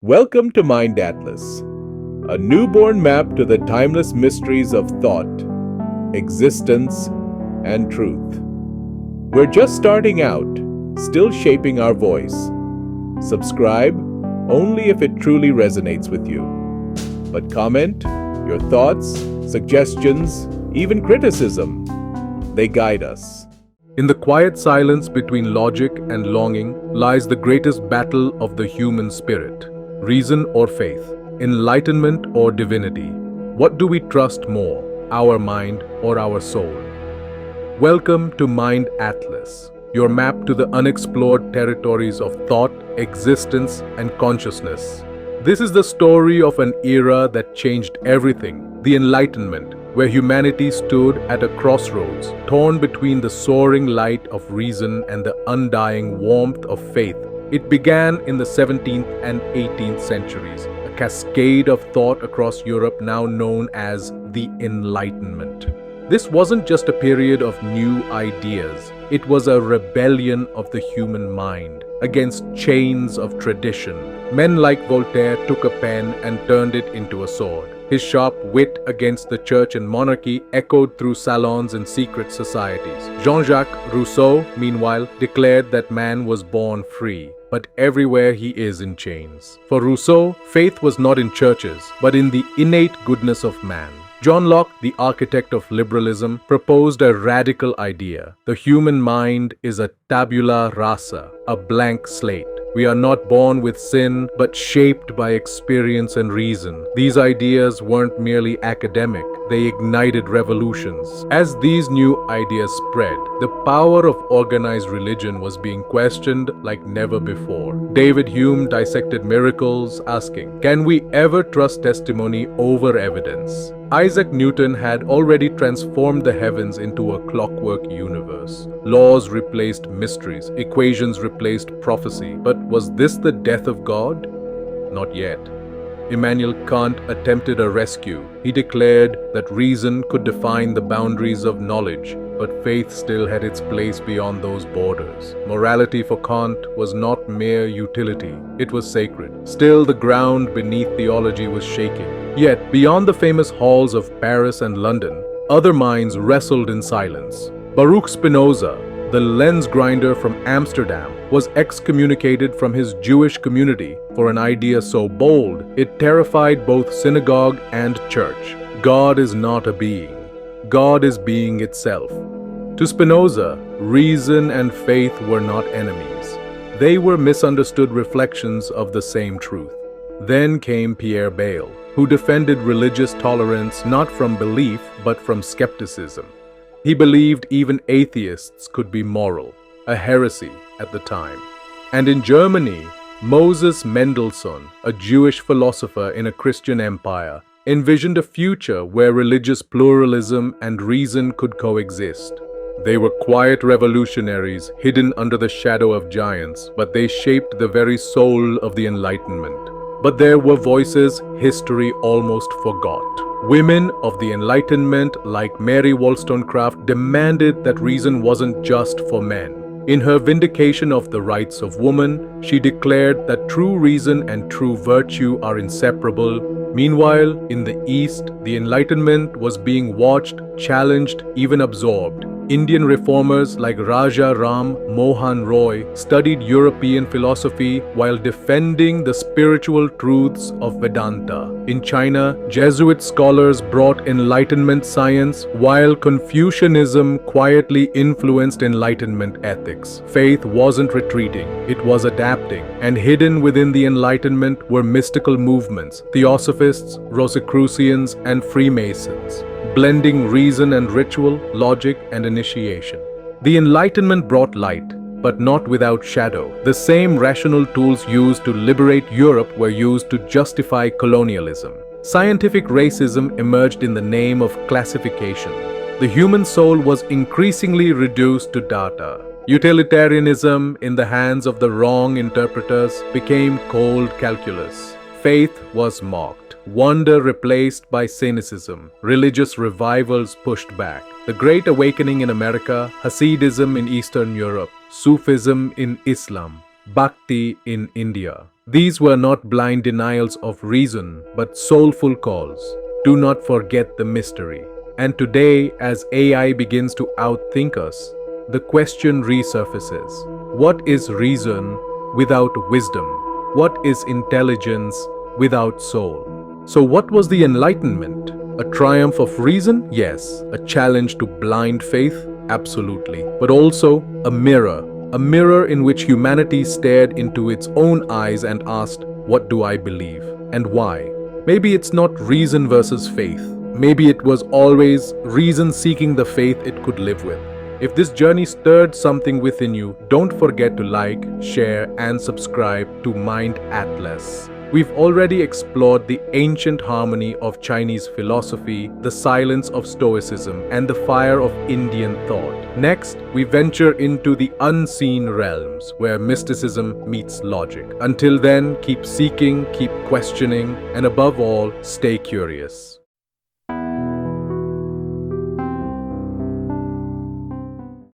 Welcome to Mind Atlas, a newborn map to the timeless mysteries of thought, existence, and truth. We're just starting out, still shaping our voice. Subscribe only if it truly resonates with you. But comment your thoughts, suggestions, even criticism. They guide us. In the quiet silence between logic and longing lies the greatest battle of the human spirit. Reason or faith, enlightenment or divinity. What do we trust more, our mind or our soul? Welcome to Mind Atlas, your map to the unexplored territories of thought, existence, and consciousness. This is the story of an era that changed everything, the Enlightenment, where humanity stood at a crossroads, torn between the soaring light of reason and the undying warmth of faith. It began in the 17th and 18th centuries, a cascade of thought across Europe now known as the Enlightenment. This wasn't just a period of new ideas, it was a rebellion of the human mind against chains of tradition. Men like Voltaire took a pen and turned it into a sword. His sharp wit against the church and monarchy echoed through salons and secret societies. Jean-Jacques Rousseau, meanwhile, declared that man was born free, but everywhere he is in chains. For Rousseau, faith was not in churches, but in the innate goodness of man. John Locke, the architect of liberalism, proposed a radical idea. The human mind is a tabula rasa, a blank slate. We are not born with sin, but shaped by experience and reason. These ideas weren't merely academic, they ignited revolutions. As these new ideas spread, the power of organized religion was being questioned like never before. David Hume dissected miracles, asking, "Can we ever trust testimony over evidence?" Isaac Newton had already transformed the heavens into a clockwork universe. Laws replaced mysteries, equations replaced prophecy. But was this the death of God? Not yet. Immanuel Kant attempted a rescue. He declared that reason could define the boundaries of knowledge, but faith still had its place beyond those borders. Morality for Kant was not mere utility, it was sacred. Still, the ground beneath theology was shaking. Yet, beyond the famous halls of Paris and London, other minds wrestled in silence. Baruch Spinoza, the lens grinder from Amsterdam, was excommunicated from his Jewish community for an idea so bold it terrified both synagogue and church. God is not a being. God is being itself. To Spinoza, reason and faith were not enemies. They were misunderstood reflections of the same truth. Then came Pierre Bayle, who defended religious tolerance not from belief but from skepticism. He believed even atheists could be moral, a heresy at the time. And in Germany, Moses Mendelssohn, a Jewish philosopher in a Christian empire, envisioned a future where religious pluralism and reason could coexist. They were quiet revolutionaries hidden under the shadow of giants, but they shaped the very soul of the Enlightenment. But there were voices history almost forgot. Women of the Enlightenment, like Mary Wollstonecraft, demanded that reason wasn't just for men. In her vindication of the rights of woman, she declared that true reason and true virtue are inseparable. Meanwhile, in the East, the Enlightenment was being watched, challenged, even absorbed. Indian reformers like Raja Ram Mohan Roy studied European philosophy while defending the spiritual truths of Vedanta. In China, Jesuit scholars brought Enlightenment science while Confucianism quietly influenced Enlightenment ethics. Faith wasn't retreating, it was adapting, and hidden within the Enlightenment were mystical movements, Theosophists, Rosicrucians, and Freemasons, blending reason and ritual, logic and initiation. The Enlightenment brought light, but not without shadow. The same rational tools used to liberate Europe were used to justify colonialism. Scientific racism emerged in the name of classification. The human soul was increasingly reduced to data. Utilitarianism, in the hands of the wrong interpreters, became cold calculus. Faith was mocked. Wonder replaced by cynicism. Religious revivals pushed back. The Great Awakening in America, Hasidism in Eastern Europe, Sufism in Islam, Bhakti in India. These were not blind denials of reason, but soulful calls. Do not forget the mystery. And today, as AI begins to outthink us, the question resurfaces. What is reason without wisdom? What is intelligence without soul? So what was the Enlightenment? A triumph of reason? Yes. A challenge to blind faith? Absolutely. But also a mirror in which humanity stared into its own eyes and asked, what do I believe? And why? Maybe it's not reason versus faith. Maybe it was always reason seeking the faith it could live with. If this journey stirred something within you, don't forget to like, share, and subscribe to Mind Atlas. We've already explored the ancient harmony of Chinese philosophy, the silence of stoicism, and the fire of Indian thought. Next, we venture into the unseen realms, where mysticism meets logic. Until then, keep seeking, keep questioning, and above all, stay curious.